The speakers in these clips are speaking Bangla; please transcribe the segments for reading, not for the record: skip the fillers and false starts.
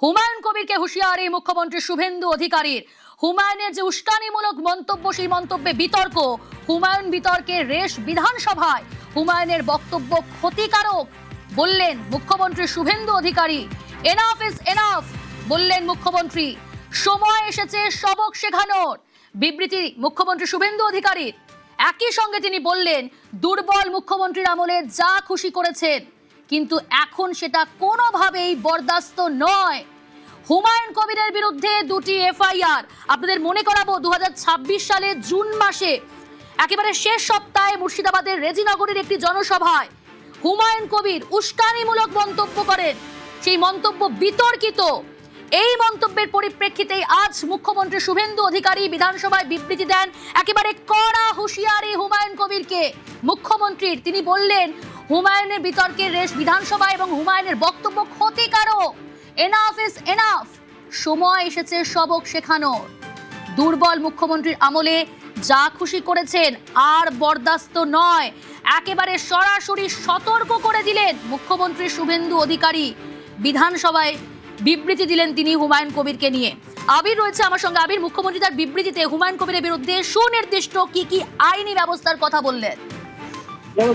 হুমায়ুন কবিরকে হুঁশিয়ারি মুখ্যমন্ত্রী শুভেন্দু অধিকারীর। হুমায়ুনের যে উস্কানিমূলক মন্তব্য, সেই মন্তব্যে বিতর্ক। হুমায়ুন বিতর্কের রেশ বিধানসভায়। হুমায়ুনের বক্তব্য ক্ষতিকারক বললেন মুখ্যমন্ত্রী Suvendu Adhikari. Enough is enough বললেন মুখ্যমন্ত্রী। সময় এসেছে সবক শেখানোর, বিবৃতি মুখ্যমন্ত্রী শুভেন্দু অধিকারীর। একই সঙ্গে তিনি বললেন, দুর্বল মুখ্যমন্ত্রীর আমলে যা খুশি করেছেন, কিন্তু এখন সেটা কোনোভাবেই বরদাস্ত নয়। হুমায়ুন কবিরের বিরুদ্ধে দুটি এফআইআর আপনাদের মনে করাবো। 2026 সালের জুন মাসে একেবারে শেষ সপ্তাহে মুর্শিদাবাদের রেজিনগরের একটি জনসভায় হুমায়ুন কবির উস্কানিমূলক মন্তব্য করেন। সেই মন্তব্য বিতর্কিত। এই মন্তব্যের পরিপ্রেক্ষিতেই আজ মুখ্যমন্ত্রী শুভেন্দু অধিকারী বিধানসভায় বিবৃতি দেন। একেবারে কড়া হুঁশিয়ারি হুমায়ুন কবিরকে মুখ্যমন্ত্রীর। তিনি বললেন, হুমায়ুনের বিতর্কের রেশ বিধানসভা এবং হুমায়ুনের বক্তব্য ক্ষতিকারক। এনাফ ইজ এনাফ, সময় এসেছে সবক শেখানোর। দুর্বল মুখ্যমন্ত্রীর আমলে যা খুশি করেছেন আর বরদাস্ত নয়। একেবারে সরাসরি সতর্ক করে দিলেন মুখ্যমন্ত্রী শুভেন্দু অধিকারী। বিধানসভায় বিবৃতি দিলেন তিনি হুমায়ুন কবিরকে নিয়ে। আবির রয়েছে আমার সঙ্গে। আবির, মুখ্যমন্ত্রী তার বিবৃতিতে হুমায়ুন কবিরের বিরুদ্ধে সুনির্দিষ্ট কি কি আইনি ব্যবস্থার কথা বললেন?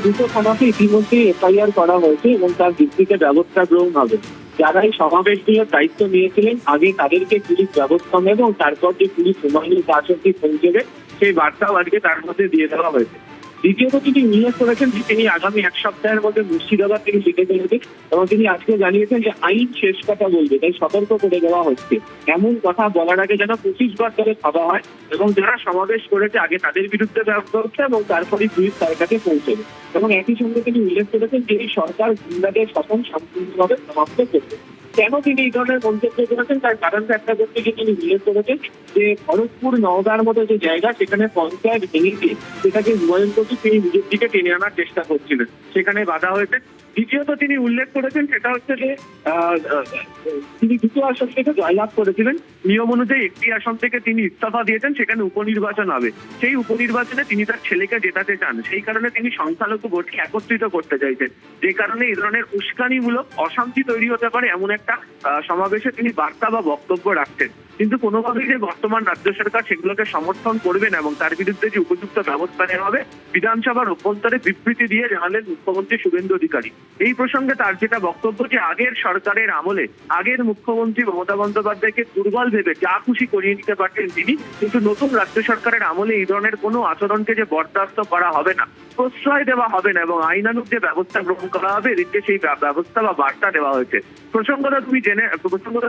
দুটো থানাকে ইতিমধ্যে এফআইআর করা হয়েছে এবং তার ভিত্তিতে ব্যবস্থা গ্রহণ হবে। যারা এই সমাবেশগুলোর দায়িত্ব নিয়েছিলেন, আগে তাদেরকে পুলিশ ব্যবস্থা নেবে এবং তারপর যে পুলিশ হুমায়ুনের কাছ অব্দি পৌঁছবে সেই বার্তাও আজকে তার মধ্যে দিয়ে দেওয়া হয়েছে। দ্বিতীয়ত তিনি উল্লেখ করেছেন যে তিনি আগামী এক সপ্তাহের মধ্যে মুর্শিদাবাদ তিনি লিখে ফেলেছেন এবং তিনি আজকে জানিয়েছেন যে আইন শেষ কথা বলবে, তাই সতর্ক করে দেওয়া হচ্ছে। এমন কথা বলার আগে যেন 25 বার ধরে ভাবা হয় এবং যারা সমাবেশ করেছে আগে তাদের বিরুদ্ধে ব্যবস্থা হচ্ছে এবং তারপরে পুলিশ তার কাছে পৌঁছবে। এবং একই সঙ্গে তিনি উল্লেখ করেছেন যে এই সরকার গুন্ডাদের শাসন সম্পূর্ণভাবে সমাপ্ত করবে। কেন তিনি এই ধরনের মন্তব্য করেছেন তার কারণটা একটা করতে গিয়ে তিনি উল্লেখ করেছেন যে খড়গপুর নওদার মতো যে জায়গা, সেখানে পঞ্চায়েত ভেঙে দিয়ে সেটাকে হুমায়ুন কবির তিনি নিজের দিকে টেনে আনার চেষ্টা করছিলেন, সেখানে বাধা হয়েছে। দ্বিতীয়ত তিনি উল্লেখ করেছেন সেটা হচ্ছে যে তিনি দুটো আসন থেকে জয়লাভ করেছিলেন। নিয়ম অনুযায়ী একটি আসন থেকে তিনি ইস্তফা দিয়েছেন, সেখানে উপনির্বাচন হবে। সেই উপনির্বাচনে তিনি তার ছেলেকে জেতাতে চান, সেই কারণে তিনি সংখ্যালঘু ভোটকে একত্রিত করতে চাইছেন। যে কারণে এই ধরনের উস্কানিমূলক অশান্তি তৈরি হতে পারে এমন একটা সমাবেশে তিনি বার্তা বা বক্তব্য রাখছেন। কিন্তু কোনোভাবেই যে বর্তমান রাজ্য সরকার সেগুলোকে সমর্থন করবে না এবং তার বিরুদ্ধে যে উপযুক্ত ব্যবস্থা নেওয়া হবে, বিধানসভার অভ্যন্তরে বিবৃতি দিয়ে জানালেন মুখ্যমন্ত্রী শুভেন্দু অধিকারী। এই প্রসঙ্গে তার যেটা বক্তব্য, যে আগের সরকারের আমলে আগের মুখ্যমন্ত্রী মমতা বন্দ্যোপাধ্যায়কে দুর্বল ভেবে যা খুশি করিয়ে নিতে পারতেন তিনি, কিন্তু নতুন রাজ্য সরকারের আমলে এই ধরনের কোনো আচরণকে যে বরদাস্ত করা হবে না, প্রশ্রয় দেওয়া হবে না এবং আইনানুগ যে ব্যবস্থা গ্রহণ করা হবে, এদিকে সেই ব্যবস্থা বা বার্তা দেওয়া হয়েছে। প্রসঙ্গত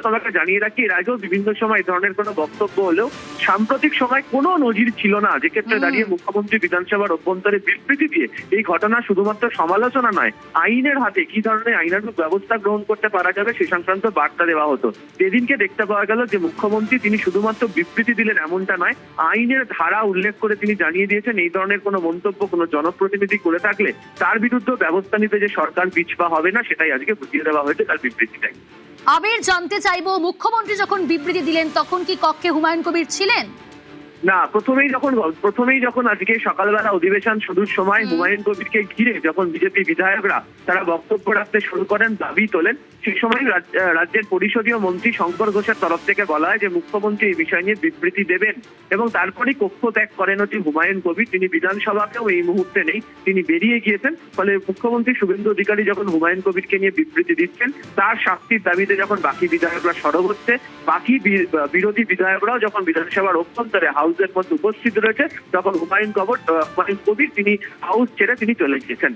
তোমাকে জানিয়ে রাখি, এর আগেও বিভিন্ন সময় এই ধরনের কোনো বক্তব্য হলেও সাম্প্রতিক সময় কোনো নজির ছিল না, যে ক্ষেত্রে দাঁড়িয়ে মুখ্যমন্ত্রী বিধানসভার অভ্যন্তরে বিবৃতি দিয়ে এই ঘটনা শুধুমাত্র সমালোচনা নয়, আইনের হাতে কি ধরনের আইনানুগ ব্যবস্থা গ্রহণ করতে পারা যাবে সে সংক্রান্ত বার্তা দেওয়া হতো। সেদিনকে দেখতে পাওয়া গেল যে মুখ্যমন্ত্রী তিনি শুধুমাত্র বিবৃতি দিলেন এমনটা নয়, আইনের ধারা উল্লেখ করে তিনি জানিয়ে দিয়েছেন এই ধরনের কোনো মন্তব্য কোনো জনপ্রতিনিধি করে থাকলে তার বিরুদ্ধে ব্যবস্থা নিতে যে সরকার পিছপা হবে না, সেটাই আজকে বুঝিয়ে দেওয়া হয়েছে তার বিবৃতিটাই। আবির, জানতে চাইবো, মুখ্যমন্ত্রী যখন বিবৃতি দিলেন তখন কি কক্ষে হুমায়ুন কবির ছিলেন? না, প্রথমেই যখন আজকে সকালবেলা অধিবেশন শুরুর সময় হুমায়ুন কবিরকে ঘিরে যখন বিজেপি বিধায়করা তারা বক্তব্য রাখতে শুরু করেন, দাবি তোলেন, সেই সময় রাজ্যের পরিষদীয় মন্ত্রী শঙ্কর ঘোষের তরফ থেকে বলা হয় যে মুখ্যমন্ত্রী এই বিষয় নিয়ে বিবৃতি দেবেন এবং তারপরেই কক্ষ ত্যাগ করেন হচ্ছে হুমায়ুন কবির। তিনি বিধানসভাকেও এই মুহূর্তে নেই, তিনি বেরিয়ে গিয়েছেন। ফলে মুখ্যমন্ত্রী শুভেন্দু অধিকারী যখন হুমায়ুন কবিরকে নিয়ে বিবৃতি দিচ্ছেন, তার শাস্তির দাবিতে যখন বাকি বিধায়করা সরব হচ্ছে, বাকি বিরোধী বিধায়করাও যখন বিধানসভার অভ্যন্তরে হাউসের মধ্যে উপস্থিত রয়েছে, তখন হুমায়ুন কবির তিনি হাউস ছেড়ে তিনি চলে গিয়েছেন।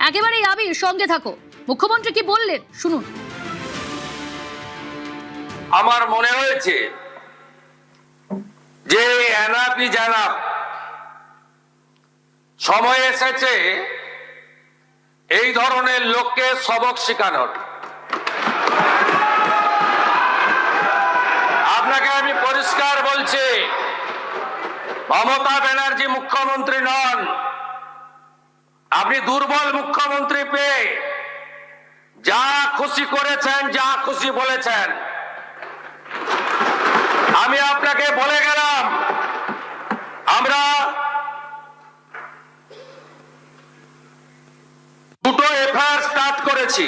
একেবারেই আবির, সঙ্গে থাকো। মুখ্যমন্ত্রী কি বললেন শুনুন। আমার মনে হয়েছে যে এনাফি জানাব, সময় এসেছে এই ধরনের লোককে সবক শেখানোর। আপনাকে আমি পরিষ্কার বলছি, মমতা ব্যানার্জি মুখ্যমন্ত্রী নন। আপনি দুর্বল মুখ্যমন্ত্রী পেয়ে যা খুশি করেছেন, যা খুশি বলেছেন। আমি আপনাকে বলে গেলাম, আমরা দুটো এফআইআর স্টার্ট করেছি।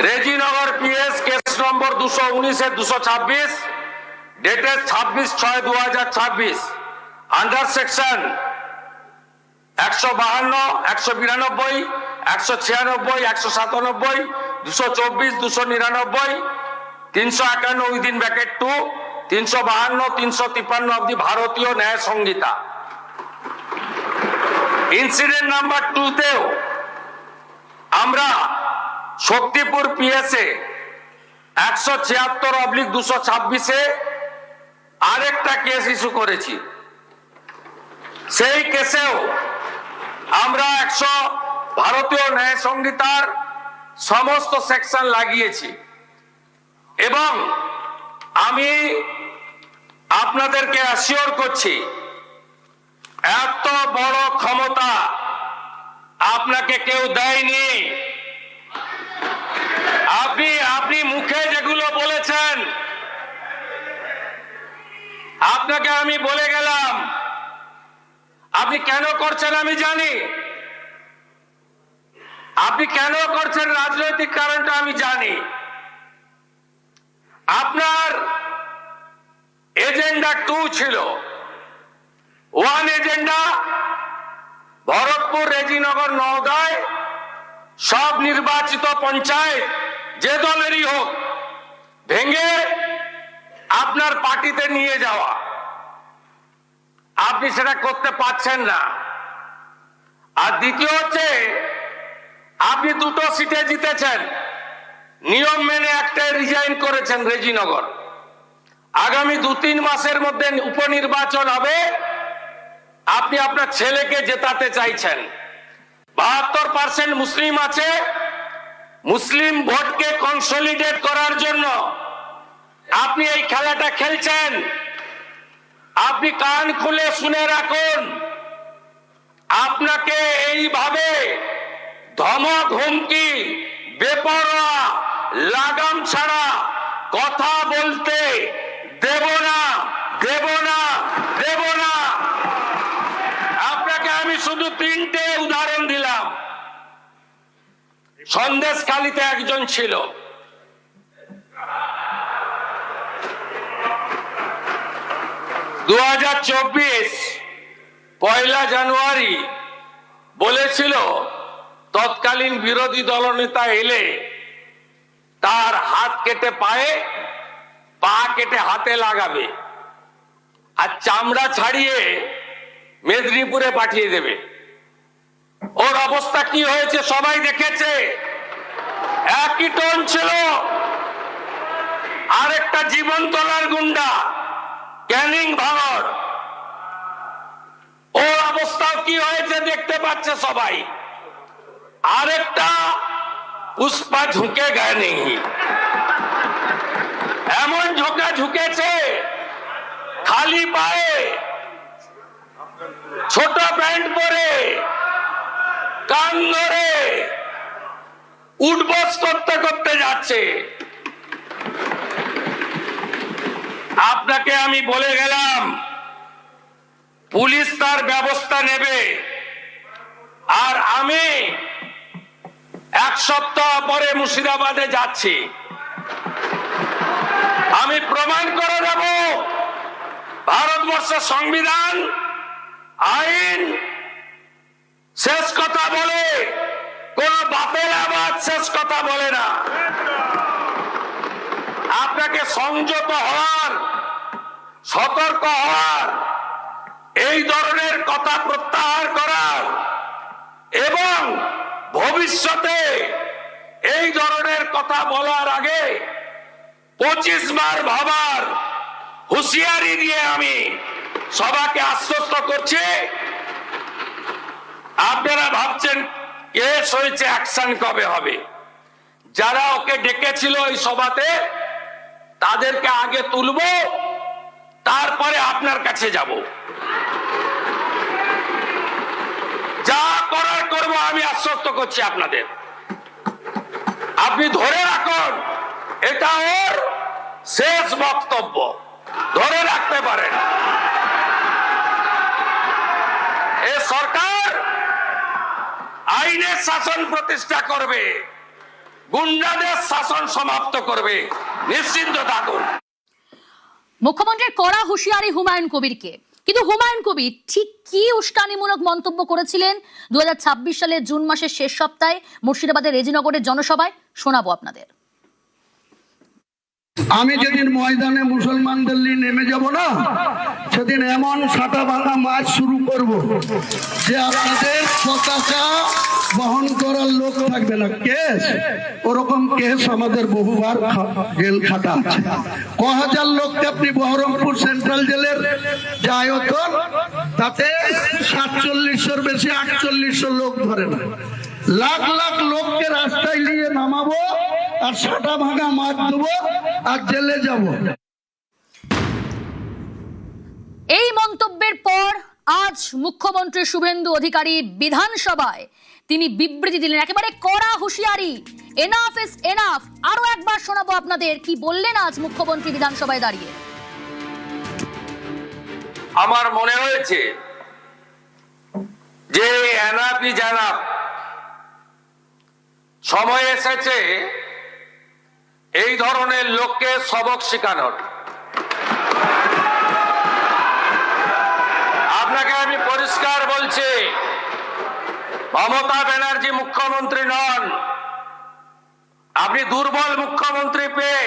Rejinagar PS case 219 226 dated 26/6/2026 under section 152 192 196 197 224 299 351 within bracket 2 352 353 of the ভারতীয় ন্যায় সংহিতা। ইনসিডেন্ট নাম্বার 2 তেও আমরা শক্তিপুর পিএসএ 176/226 আরেকটা কেস ইস্যু করেছি। সেই কেসেও আমরা ভারতীয় ন্যায় সংহিতার সমস্ত সেকশন লাগিয়েছি এবং আমি আপনাদেরকে অ্যাসিওর করছি এত বড় ক্ষমতা আপনাকে কেউ দেয়নি। আপনি মুখে যেগুলো বলেছেন, আপনাকে আমি বলে গেলাম, আপনি কেন করছেন আমি জানি, আপনি কেন করছেন রাজনৈতিক কারণটা আমি জানি। আপনার এজেন্ডা 2 ছিল। 1 এজেন্ডা ভরতপুর, রেজিনগর, নওদায় সব নির্বাচিত পঞ্চায়েত যে দলেরই হোক ভেঙে আপনার পার্টিতে নিয়ে যাওয়া। আপনি সেটা করতে পারছেন না। আর দ্বিতীয় হচ্ছে আপনি 2টো সিটে জিতেছেন, নিয়ম মেনে একটাই রিজাইন করেছেন রেজিনগর। আগামী 2-3 মাসের মধ্যে উপনির্বাচন হবে, আপনি আপনার ছেলেকে জেতাতে চাইছেন। 72% মুসলিম আছে, মুসলিম ভোটকে কনসলিডেট করার জন্য আপনি এই খেলাটা খেলছেন। আপনি কান খুলে শুনে রাখুন, আপনাকে এইভাবে ধমক হুমকি বেপরোয়া লাগাম ছাড়া কথা বলতে দেব না, দেব না, দেব না। আপনাকে আমি শুধু 3টে উদাহরণ দিলাম। সন্দেশখালীতে একজন ছিল, পয়লা জানুয়ারি বলেছিল তৎকালীন বিরোধী দলনেতা এলে তার হাত কেটে পায়ে, পা কেটে হাতে লাগাবে আর চামড়া ছাড়িয়ে মেদিনীপুরে পাঠিয়ে দেবে। ওর অবস্থা কি হয়েছে সবাই দেখেছে। একই টোন ছিল। আরেকটা জীবনতলার গুন্ডা ক্যানিং ভাঙড়, ওর অবস্থাও কি হয়েছে দেখতে পাচ্ছে সবাই। আরেকটা পুষ্পা ঝুঁকে গায়ে নেই, এমন ঝোঁকা ঝুঁকেছে খালি পায়ে, ছোট প্যান্ট পরে, কান ধরে উঠবস করতে করতে যাচ্ছে। আপনাকে আমি বলে গেলাম পুলিশ তার ব্যবস্থা নেবে। আর আমি 1 সপ্তাহ পরে মুর্শিদাবাদে যাচ্ছি। আমি প্রমাণ করে দেব ভারতবর্ষের সংবিধান, আইন শেষ কথা বলে, কোন বাপের আবাদ শেষ কথা বলে না। আপনাকে সংযত হওয়ার, সতর্ক হওয়ার, এই ধরনের কথা প্রত্যাহার করার এবং ভবিষ্যতে এই ধরনের কথা বলার আগে 25 বার ভাবার হুঁশিয়ারি দিয়ে আমি সবাইকে আশ্বস্ত করছি। আপনারা ভাবছেন কেস হয়েছে, অ্যাকশন কবে হবে? যারা ওকে ডেকেছিল এই সভাতে তাদেরকে আগে তুলবো, তারপরে আপনার কাছে যাব। যা করার করব আমি আশ্বস্ত করছি আপনাদের। আপনি ধরে রাখুন, এটা ওর শেষ বক্তব্য, ধরে রাখতে পারেন। এ সরকার আইনের শাসন প্রতিষ্ঠা করবে, গুন্ডাদের শাসন সমাপ্ত করবে। নিশ্চিন্ত থাকুন। মুখ্যমন্ত্রীর কড়া হুঁশিয়ারি হুমায়ুন কবিরকে, কিন্তু হুমায়ুন কবির ঠিক কি উস্কানিমূলক মন্তব্য করেছিলেন 2026 সালের জুন মাসের শেষ সপ্তাহে মুর্শিদাবাদের রেজিনগরের জনসভায় শোনাবো আপনাদের। আমি যেদিন ময়দানে মুসলমানদের নিয়ে নেমে যাব না, সেদিন এমন ছাতা ভাঙা মাছ শুরু করব যে আপনাদের পতাকা বহন করার লোক থাকবে না। কেস ওরকম কেস আমাদের বহুবার জেল খাটা আছে। ক হাজার লোককে আপনি বহরমপুর সেন্ট্রাল জেলের যে আয়তন, তাতে 4700-র বেশি 4800 লোক ধরে না। লাখ লাখ লোককে রাস্তায় নিয়ে নামাবো আর ছাতা ভাঙা মাছ দেবো আর জেলে যাব। এই মন্তব্যের পর আজ মুখ্যমন্ত্রী শুভেন্দু অধিকারী বিধানসভায় তিনি বিবৃতি দিলেন, একেবারে কড়া হুঁশিয়ারি, এনাফ ইজ এনাফ। আরো একবার শোনাবো আপনাদের কি বললেন আজ মুখ্যমন্ত্রী বিধানসভায় দাঁড়িয়ে। আমার মনে হয়েছে যে এনাফ ইজ এনাফ, সময় এসেছে এই ধরনের লোককে সবক শেখানোর। আপনাকে আমি পরিষ্কার বলছি, মমতা ব্যানার্জি মুখ্যমন্ত্রী নন। আপনি দুর্বল মুখ্যমন্ত্রী পেয়ে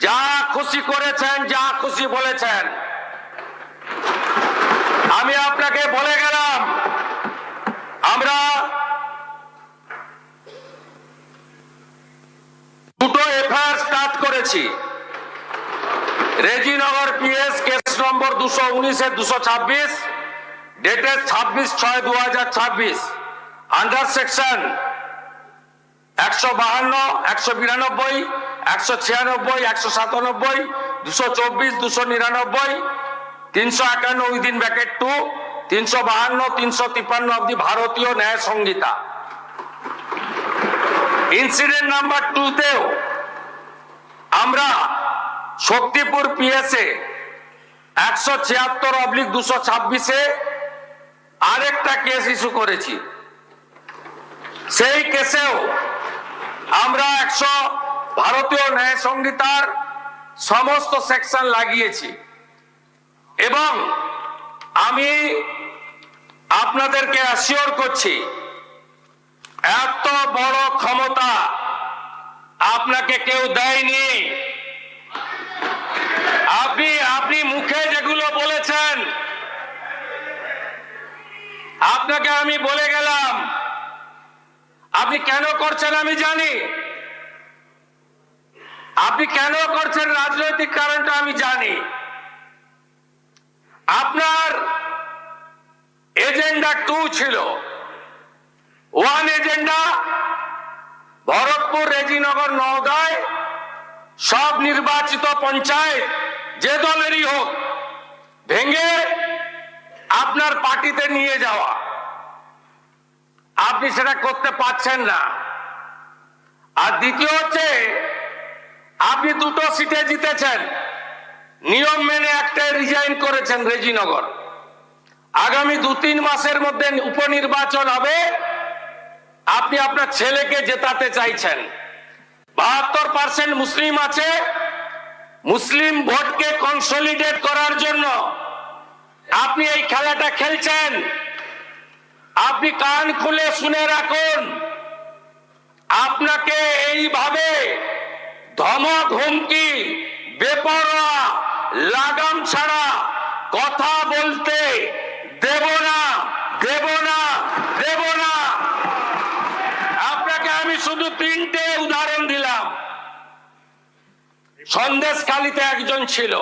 যা খুশি করেছেন, যা খুশি বলেছেন। আমি আপনাকে বলে গেলাম, আমরা দুটো এফআইআর স্টার্ট করেছি। Rejinagar PS case number 219/226, dated 26/6/2026, under section 152, 192, 196, 197, 224, 299, 351 within bracket 2, 352, 353 of the ভারতীয় ন্যায় সংহিতা। ইনসিডেন্ট নাম্বার 2তেও আমরা শক্তিপুর পিএসএ 176/226-এ আরেকটা কেস ইস্যু করেছি। সেই কেসেও আমরা ভারতীয় ন্যায় সংহিতার সমস্ত সেকশন লাগিয়েছি। এবং আমি আপনাদেরকে অ্যাসিওর করছি, এত বড় ক্ষমতা আপনাকে কেউ দেয়নি। আপনি মুখে যেগুলো বলেছেন, আপনাকে আমি বলে গেলাম, আপনি কেন করছেন আমি জানি। আপনি কেন করছেন রাজনৈতিক কারণটা আমি জানি। আপনার এজেন্ডা 2 ছিল। 1 এজেন্ডা, ভরতপুর, রেজিনগর, নওগাঁয় সব নির্বাচিত পঞ্চায়েত যে দলেরই হোক ভেঙে আপনার পার্টিতে নিয়ে যাওয়া। আপনি সেটা করতে পারছেন না। আর দ্বিতীয় হচ্ছে, আপনি 2টো সিটে জিতেছেন, নিয়ম মেনে একটাই রিজাইন করেছেন রেজিনগর। আগামী 2-3 মাসের মধ্যে উপনির্বাচন হবে, আপনি আপনার ছেলেকে জেতাতে চাইছেন। 72% মুসলিম আছে, মুসলিম ভোটকে কনসলিডেট করার জন্য আপনি এই খেলাটা খেলছেন। আপনি কান খুলে শুনে রাখুন, আপনাকে এইভাবে ধমক, হুমকি, বেপরোয়া, লাগাম ছাড়া কথা বলতে দেব না, দেব না, দেব না। আপনাকে আমি শুধু 3টে উদাহরণ দিলাম। সন্দেশখালীতে একজন ছিল,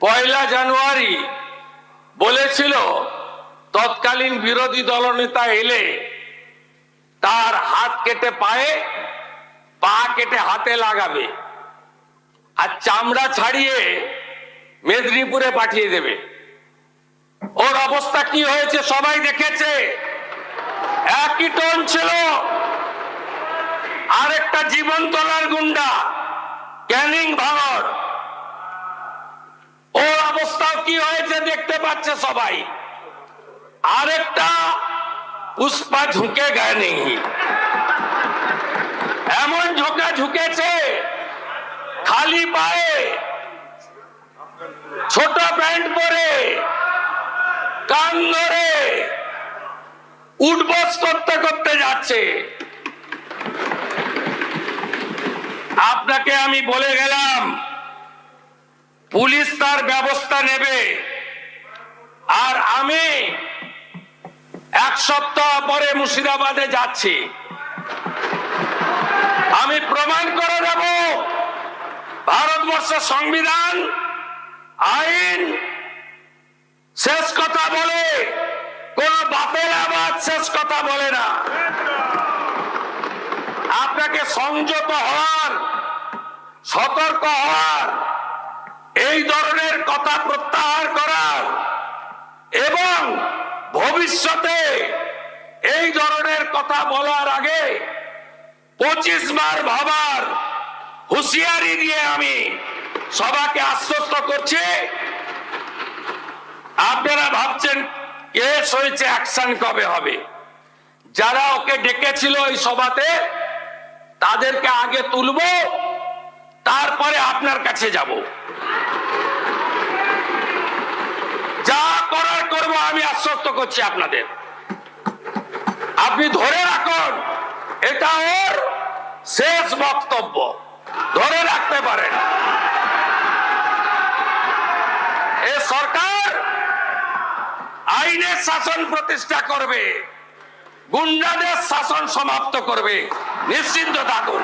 পয়লা জানুয়ারি বলেছিল তৎকালীন বিরোধী দলনেতা এলে তার হাত কেটে পায়ে, পা কেটে হাতে লাগাবে আর চামড়া ছাড়িয়ে মেদিনীপুরে পাঠিয়ে দেবে। ওর অবস্থা কি হয়েছে সবাই দেখেছে। একই টোন ছিল। আরেকটা জীবনতলার গুন্ডা ক্যানিং ভাঙড়, ওর অবস্থাও কি হয়েছে দেখতে পাচ্ছে সবাই। আরেকটা পুষ্পা ঝুঁকে গায়ে নেই, এমন ঝোঁকা ঝুঁকেছে খালি পায়ে, ছোট প্যান্ট পরে, কান ধরে উঠবস করতে করতে যাচ্ছে। আপনাকে আমি বলে গেলাম পুলিশ তার ব্যবস্থা নেবে, আর আমি এক সপ্তাহ পরে মুর্শিদাবাদে যাচ্ছি। আমি প্রমাণ করে দেব ভারতবর্ষের সংবিধান আইন শেষ কথা বলে, কোন বাপের আবাদ শেষ কথা বলে না। আপনাকে সংযত হওয়ার, সতর্ক হওয়ার, এই ধরনের কথা প্রত্যাহার করার এবং ভবিষ্যতে এই ধরনের কথা বলার আগে 25 বার ভাবার হুঁশিয়ারি দিয়ে আমি সবাইকে আশ্বস্ত করছি। আপনারা ভাবছেন কেস হয়েছে, অ্যাকশন কবে হবে? যারা ওকে ডেকেছিল এই সভাতে তাদেরকে আগে তুলবো, তারপরে আপনার কাছে যাব। যা করার করবো, আমি আশ্বস্ত করছি আপনাদের। আপনি ধরে রাখুন, এটা ওর শেষ বক্তব্য, ধরে রাখতে পারেন। এ সরকার আইনের শাসন প্রতিষ্ঠা করবে, গুন্ডাদের শাসন সমাপ্ত করবে, নিশ্চিন্ত থাকুন।